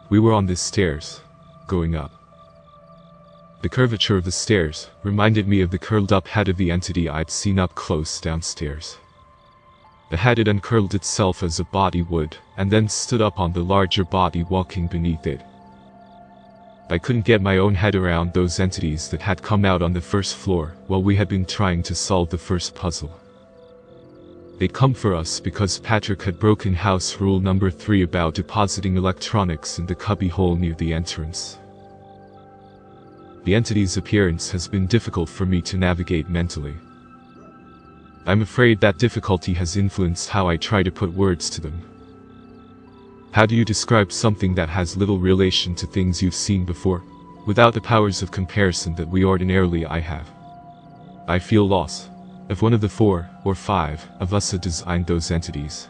We were on the stairs, going up. The curvature of the stairs reminded me of the curled-up head of the entity I'd seen up close downstairs. The head had uncurled itself as a body would, and then stood up on the larger body walking beneath it. I couldn't get my own head around those entities that had come out on the first floor while we had been trying to solve the first puzzle. They'd come for us because Patrick had broken house rule number 3 about depositing electronics in the cubbyhole near the entrance. The entity's appearance has been difficult for me to navigate mentally. I'm afraid that difficulty has influenced how I try to put words to them. How do you describe something that has little relation to things you've seen before, without the powers of comparison that we ordinarily have? I feel lost. If one of the 4 or 5 of us had designed those entities.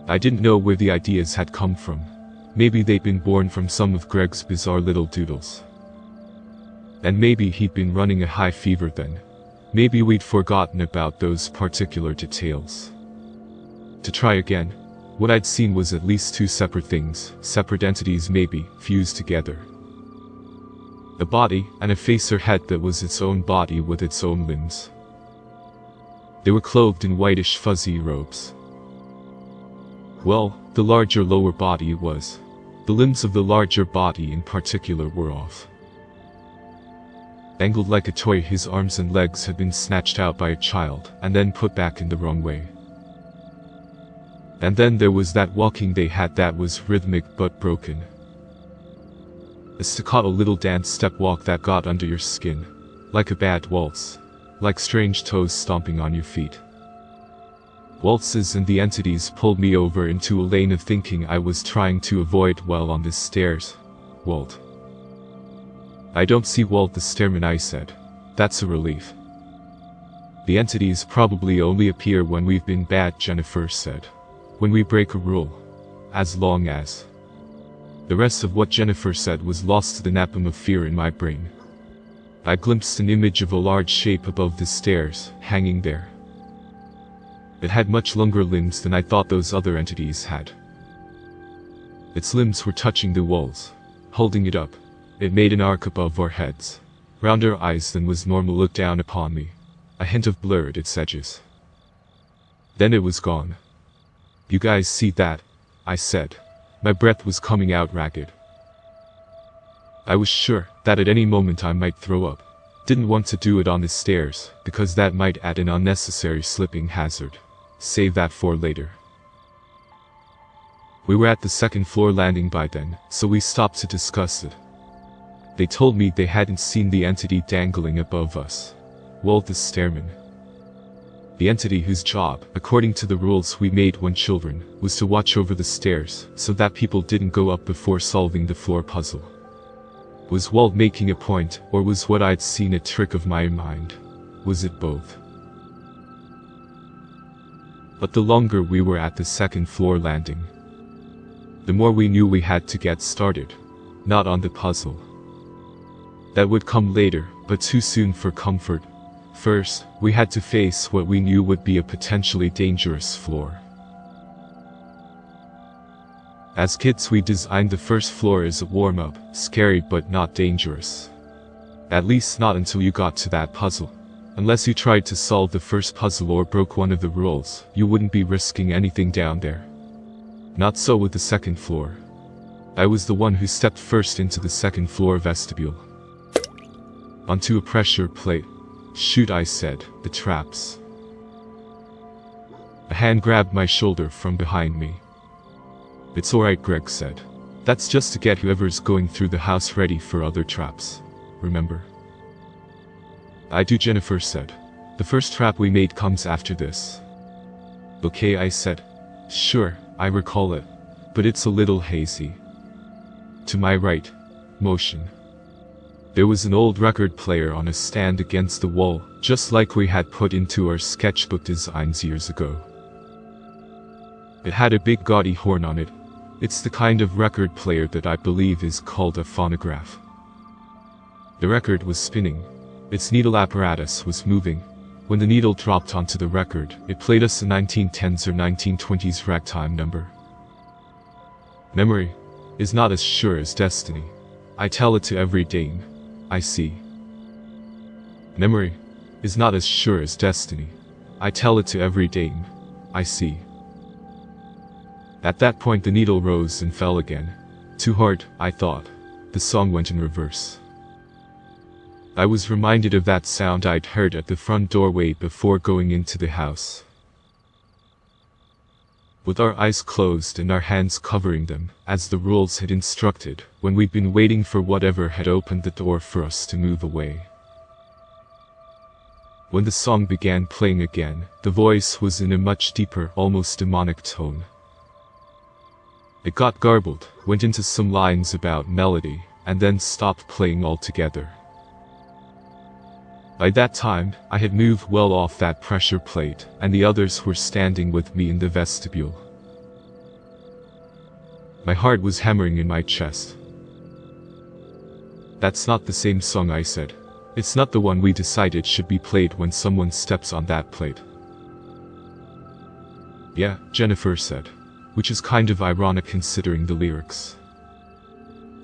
I didn't know where the ideas had come from. Maybe they'd been born from some of Greg's bizarre little doodles. And maybe he'd been running a high fever then. Maybe we'd forgotten about those particular details. To try again, what I'd seen was at least 2 separate things, separate entities maybe, fused together. A body, and a face or head that was its own body with its own limbs. They were clothed in whitish fuzzy robes. Well, the larger lower body was. The limbs of the larger body in particular were off. Angled like a toy, his arms and legs had been snatched out by a child, and then put back in the wrong way. And then there was that walking they had that was rhythmic but broken. A staccato little dance step walk that got under your skin, like a bad waltz, like strange toes stomping on your feet. Waltzes and the entities pulled me over into a lane of thinking I was trying to avoid while on the stairs. Walt. I don't see Walt the stairman, I said. That's a relief. The entities probably only appear when we've been bad, Jennifer said. When we break a rule. As long as. The rest of what Jennifer said was lost to the napalm of fear in my brain. I glimpsed an image of a large shape above the stairs, hanging there. It had much longer limbs than I thought those other entities had. Its limbs were touching the walls, holding it up. It made an arc above our heads. Rounder eyes than was normal looked down upon me. A hint of blur at its edges. Then it was gone. You guys see that? I said. My breath was coming out ragged. I was sure that at any moment I might throw up. Didn't want to do it on the stairs, because that might add an unnecessary slipping hazard. Save that for later. We were at the second floor landing by then, so we stopped to discuss it. They told me they hadn't seen the entity dangling above us. Walt the stairman. The entity whose job, according to the rules we made when children, was to watch over the stairs, so that people didn't go up before solving the floor puzzle. Was Walt making a point, or was what I'd seen a trick of my mind? Was it both? But the longer we were at the second floor landing, the more we knew we had to get started. Not on the puzzle. That would come later, but too soon for comfort. First, we had to face what we knew would be a potentially dangerous floor. As kids, we designed the first floor as a warm-up, scary but not dangerous. At least not until you got to that puzzle. Unless you tried to solve the first puzzle or broke one of the rules, you wouldn't be risking anything down there. Not so with the second floor. I was the one who stepped first into the second floor vestibule. Onto a pressure plate. Shoot, I said, the traps. A hand grabbed my shoulder from behind me. It's alright, Greg said. That's just to get whoever's going through the house ready for other traps. Remember? I do, Jennifer said. The first trap we made comes after this. Okay, I said. Sure, I recall it. But it's a little hazy. To my right. Motion. There was an old record player on a stand against the wall, just like we had put into our sketchbook designs years ago. It had a big gaudy horn on it. It's the kind of record player that I believe is called a phonograph. The record was spinning. Its needle apparatus was moving. When the needle dropped onto the record, it played us a 1910s or 1920s ragtime number. Memory. is not as sure as destiny. I tell it to every dame I see. Memory is not as sure as destiny. I tell it to every dame I see. At that point the needle rose and fell again. Too hard, I thought. The song went in reverse. I was reminded of that sound I'd heard at the front doorway before going into the house. With our eyes closed and our hands covering them, as the rules had instructed, when we'd been waiting for whatever had opened the door for us to move away. When the song began playing again, the voice was in a much deeper, almost demonic tone. It got garbled, went into some lines about melody, and then stopped playing altogether. By that time, I had moved well off that pressure plate, and the others were standing with me in the vestibule. My heart was hammering in my chest. "That's not the same song," I said. "It's not the one we decided should be played when someone steps on that plate." "Yeah," Jennifer said, which is kind of ironic considering the lyrics.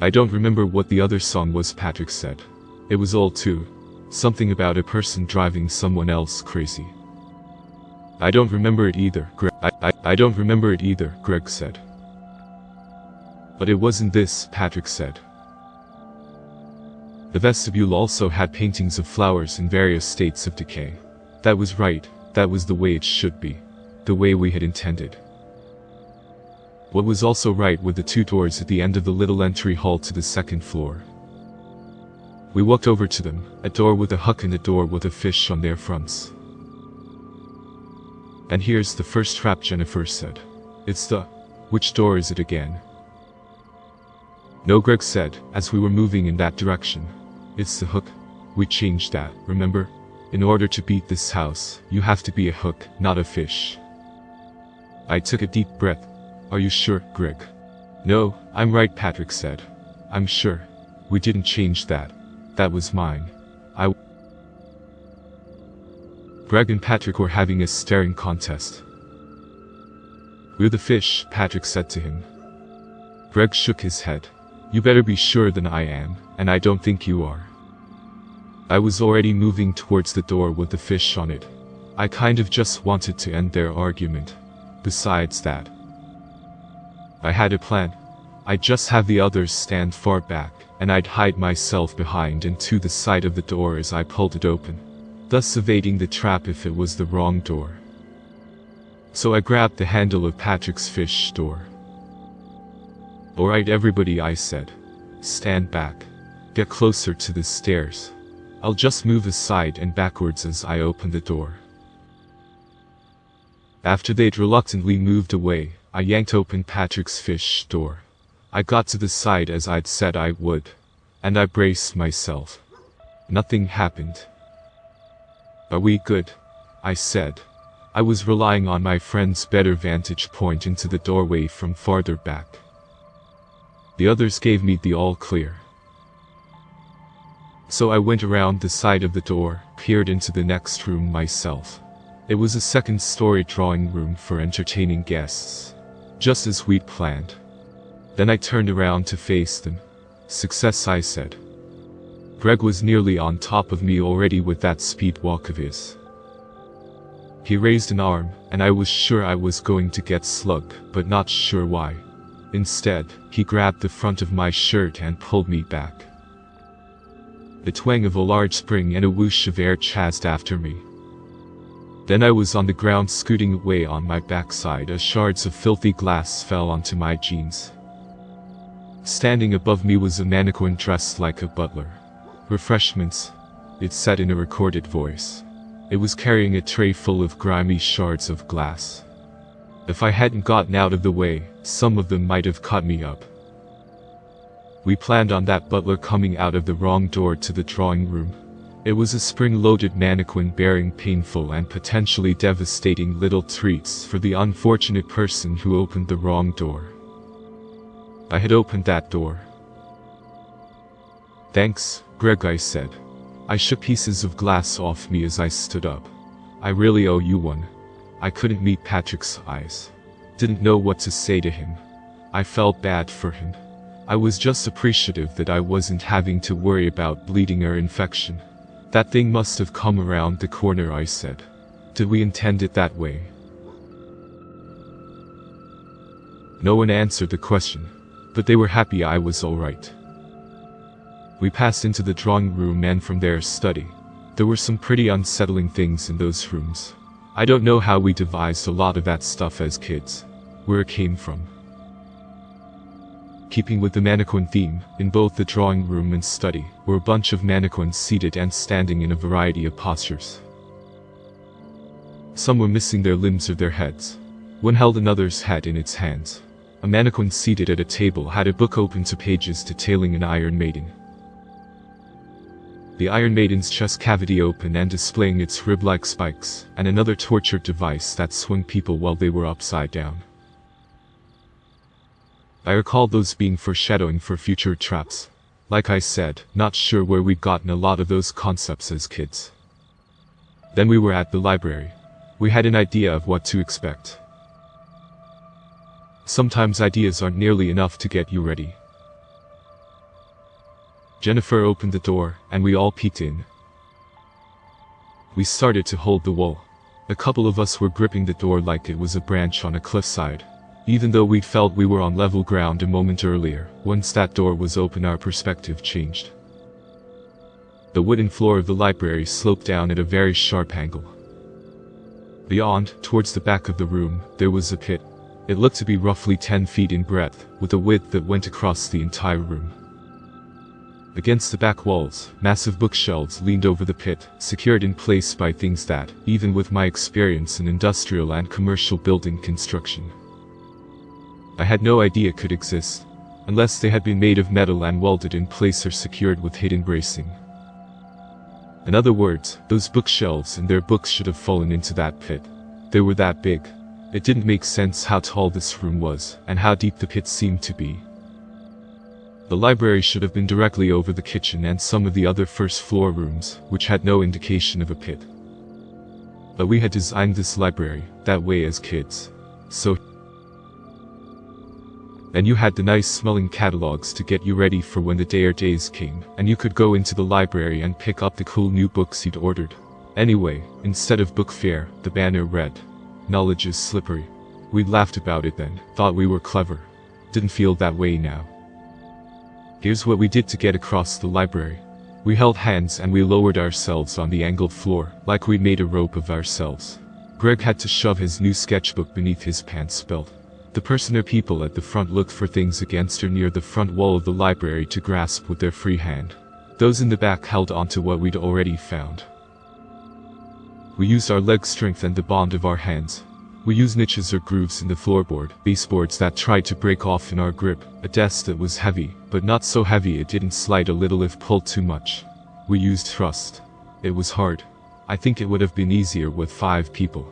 "I don't remember what the other song was," Patrick said. "It was all too. Something about a person driving someone else crazy." "I don't remember it either," I don't remember it either, Greg said. "But it wasn't this," Patrick said. The vestibule also had paintings of flowers in various states of decay. That was right, that was the way it should be. The way we had intended. What was also right were the two doors at the end of the little entry hall to the second floor. We walked over to them, a door with a hook and a door with a fish on their fronts. "And here's the first trap," Jennifer said. "It's the... which door is it again?" "No," Greg said, as we were moving in that direction. "It's the hook. We changed that, remember? In order to beat this house, you have to be a hook, not a fish." I took a deep breath. "Are you sure, Greg?" "No, I'm right," Patrick said. "I'm sure. We didn't change that. That was mine. Greg and Patrick were having a staring contest. "We're the fish," Patrick said to him. Greg shook his head. "You better be sure than I am, and I don't think you are." I was already moving towards the door with the fish on it. I kind of just wanted to end their argument. Besides that, I had a plan. I'd just have the others stand far back, and I'd hide myself behind and to the side of the door as I pulled it open, thus evading the trap if it was the wrong door. So I grabbed the handle of Patrick's fish door. "Alright everybody," I said. "Stand back. Get closer to the stairs. I'll just move aside and backwards as I open the door." After they'd reluctantly moved away, I yanked open Patrick's fish door. I got to the side as I'd said I would, and I braced myself. Nothing happened. "Are we good?" I said. I was relying on my friend's better vantage point into the doorway from farther back. The others gave me the all clear. So I went around the side of the door, peered into the next room myself. It was a second-story drawing room for entertaining guests, just as we'd planned. Then I turned around to face them. "Success," I said. Greg was nearly on top of me already with that speed walk of his. He raised an arm, and I was sure I was going to get slugged, but not sure why. Instead, he grabbed the front of my shirt and pulled me back. The twang of a large spring and a whoosh of air chased after me. Then I was on the ground scooting away on my backside as shards of filthy glass fell onto my jeans. Standing above me was a mannequin dressed like a butler. "Refreshments," it said in a recorded voice. It was carrying a tray full of grimy shards of glass. If I hadn't gotten out of the way, some of them might have cut me up. We planned on that butler coming out of the wrong door to the drawing room. It was a spring-loaded mannequin bearing painful and potentially devastating little treats for the unfortunate person who opened the wrong door. I had opened that door. "Thanks, Greg," I said. I shook pieces of glass off me as I stood up. "I really owe you one." I couldn't meet Patrick's eyes. Didn't know what to say to him. I felt bad for him. I was just appreciative that I wasn't having to worry about bleeding or infection. That thing must have come around the corner, I said. Did we intend it that way? No one answered the question, but they were happy I was alright. We passed into the drawing room and from there study. There were some pretty unsettling things in those rooms. I don't know how we devised a lot of that stuff as kids, where it came from. Keeping with the mannequin theme, in both the drawing room and study were a bunch of mannequins seated and standing in a variety of postures. Some were missing their limbs or their heads. One held another's head in its hands. A mannequin seated at a table had a book open to pages detailing an Iron Maiden. The Iron Maiden's chest cavity open and displaying its rib-like spikes, and another torture device that swung people while they were upside down. I recall those being foreshadowing for future traps. Like I said, not sure where we'd gotten a lot of those concepts as kids. Then we were at the library. We had an idea of what to expect. Sometimes ideas aren't nearly enough to get you ready. Jennifer opened the door, and we all peeked in. We started to hold the wall. A couple of us were gripping the door like it was a branch on a cliffside. Even though we felt we were on level ground a moment earlier, once that door was open our perspective changed. The wooden floor of the library sloped down at a very sharp angle. Beyond, towards the back of the room, there was a pit. It looked to be roughly 10 feet in breadth, with a width that went across the entire room. Against the back walls, massive bookshelves leaned over the pit, secured in place by things that, even with my experience in industrial and commercial building construction, I had no idea could exist, unless they had been made of metal and welded in place or secured with hidden bracing. In other words, those bookshelves and their books should have fallen into that pit. They were that big. It didn't make sense how tall this room was, and how deep the pit seemed to be. The library should have been directly over the kitchen and some of the other first-floor rooms, which had no indication of a pit. But we had designed this library that way as kids. So, and you had the nice-smelling catalogs to get you ready for when the day or days came, and you could go into the library and pick up the cool new books you'd ordered. Anyway, instead of book fair, the banner read, "Knowledge is slippery." We laughed about it then, thought we were clever. Didn't feel that way now. Here's what we did to get across the library. We held hands and we lowered ourselves on the angled floor, like we'd made a rope of ourselves. Greg had to shove his new sketchbook beneath his pants belt. The person or people at the front looked for things against or near the front wall of the library to grasp with their free hand. Those in the back held onto what we'd already found. We used our leg strength and the bond of our hands. We used niches or grooves in the floorboard, baseboards that tried to break off in our grip, a desk that was heavy, but not so heavy it didn't slide a little if pulled too much. We used thrust. It was hard. I think it would have been easier with 5 people.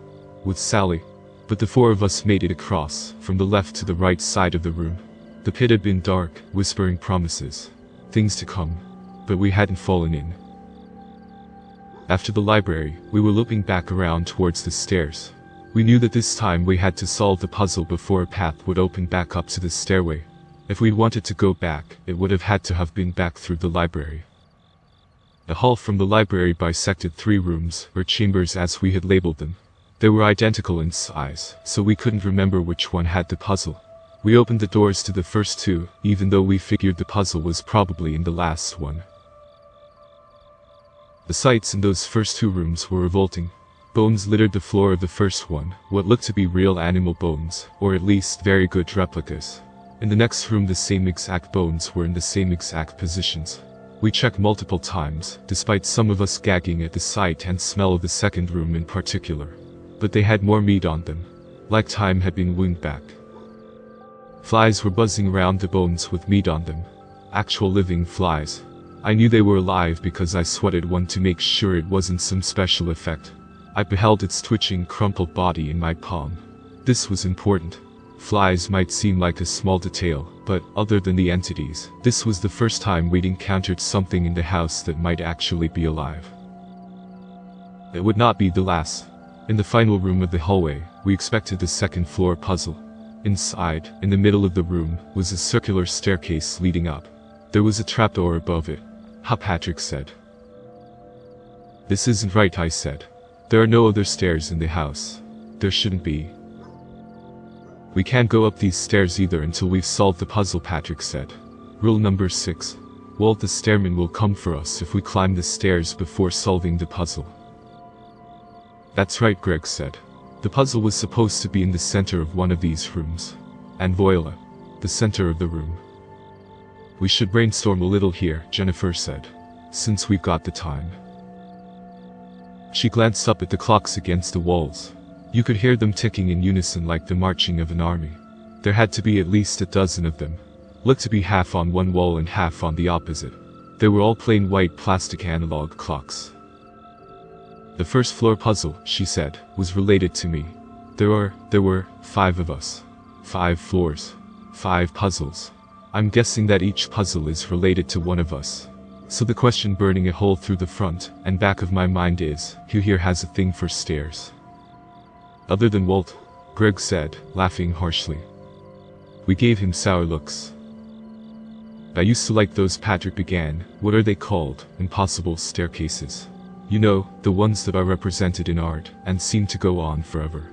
With Sally. But the 4 of us made it across, from the left to the right side of the room. The pit had been dark, whispering promises. Things to come. But we hadn't fallen in. After the library, we were looping back around towards the stairs. We knew that this time we had to solve the puzzle before a path would open back up to the stairway. If we wanted to go back, it would have had to have been back through the library. The hall from the library bisected 3 rooms, or chambers as we had labeled them. They were identical in size, so we couldn't remember which one had the puzzle. We opened the doors to the first 2, even though we figured the puzzle was probably in the last one. The sights in those first 2 rooms were revolting. Bones littered the floor of the first one, what looked to be real animal bones, or at least very good replicas. In the next room the same exact bones were in the same exact positions. We checked multiple times, despite some of us gagging at the sight and smell of the second room in particular. But they had more meat on them, like time had been wound back. Flies were buzzing around the bones with meat on them. Actual living flies. I knew they were alive because I swatted one to make sure it wasn't some special effect. I beheld its twitching, crumpled body in my palm. This was important. Flies might seem like a small detail, but other than the entities, this was the first time we'd encountered something in the house that might actually be alive. It would not be the last. In the final room of the hallway, we expected the second floor puzzle. Inside, in the middle of the room, was a circular staircase leading up. There was a trapdoor above it. Ha, Patrick said. This isn't right, I said. There are no other stairs in the house. There shouldn't be. We can't go up these stairs either until we've solved the puzzle, Patrick said. Rule number 6. Walt the stairman will come for us if we climb the stairs before solving the puzzle. That's right, Greg said. The puzzle was supposed to be in the center of one of these rooms. And voila, the center of the room. We should brainstorm a little here, Jennifer said, since we've got the time. She glanced up at the clocks against the walls. You could hear them ticking in unison like the marching of an army. There had to be at least a dozen of them. Looked to be half on one wall and half on the opposite. They were all plain white plastic analog clocks. The first floor puzzle, she said, was related to me. There were 5 of us. 5 floors. 5 puzzles. I'm guessing that each puzzle is related to one of us. So the question burning a hole through the front and back of my mind is, who here has a thing for stairs? Other than Walt, Greg said, laughing harshly. We gave him sour looks. I used to like those, Patrick began. What are they called? Impossible staircases. You know, the ones that are represented in art and seem to go on forever.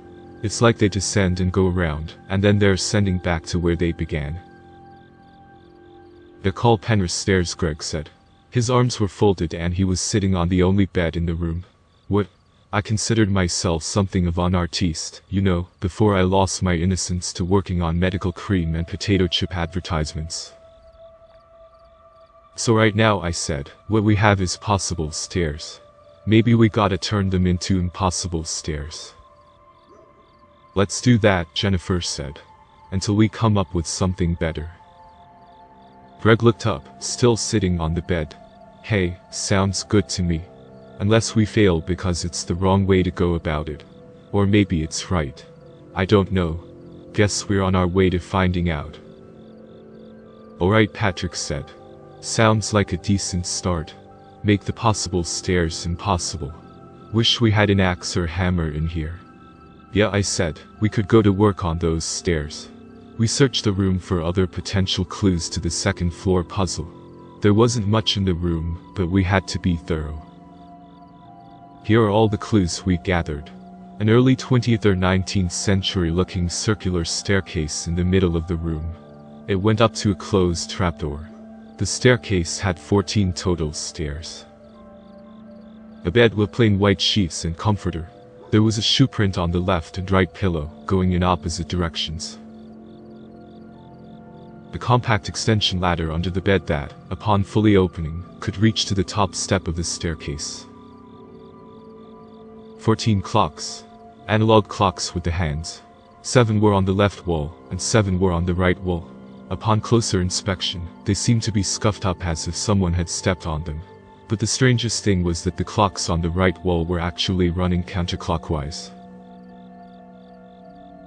It's like they descend and go around, and then they're ascending back to where they began. They're called Penrith stairs, Greg said. His arms were folded and he was sitting on the only bed in the room. What? I considered myself something of an artiste, you know, before I lost my innocence to working on medical cream and potato chip advertisements. So right now, I said, what we have is possible stairs. Maybe we gotta turn them into impossible stairs. Let's do that, Jennifer said. Until we come up with something better. Greg looked up, still sitting on the bed. Hey, sounds good to me. Unless we fail because it's the wrong way to go about it. Or maybe it's right. I don't know. Guess we're on our way to finding out. Alright, Patrick said. Sounds like a decent start. Make the possible stairs impossible. Wish we had an axe or hammer in here. Yeah, I said, we could go to work on those stairs. We searched the room for other potential clues to the second floor puzzle. There wasn't much in the room, but we had to be thorough. Here are all the clues we gathered. An early 20th or 19th century looking circular staircase in the middle of the room. It went up to a closed trapdoor. The staircase had 14 total stairs. A bed with plain white sheets and comforter. There was a shoe print on the left and right pillow, going in opposite directions. A compact extension ladder under the bed that, upon fully opening, could reach to the top step of the staircase. 14 clocks. Analog clocks with the hands. 7 were on the left wall, and 7 were on the right wall. Upon closer inspection, they seemed to be scuffed up as if someone had stepped on them. But the strangest thing was that the clocks on the right wall were actually running counterclockwise.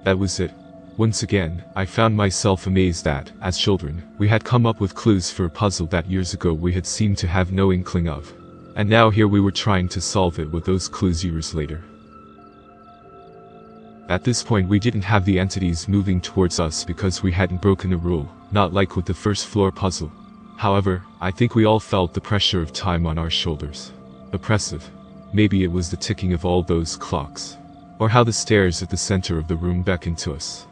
That was it. Once again, I found myself amazed that, as children, we had come up with clues for a puzzle that years ago we had seemed to have no inkling of. And now here we were trying to solve it with those clues years later. At this point we didn't have the entities moving towards us because we hadn't broken a rule, not like with the first floor puzzle. However, I think we all felt the pressure of time on our shoulders. Oppressive. Maybe it was the ticking of all those clocks. Or how the stairs at the center of the room beckoned to us.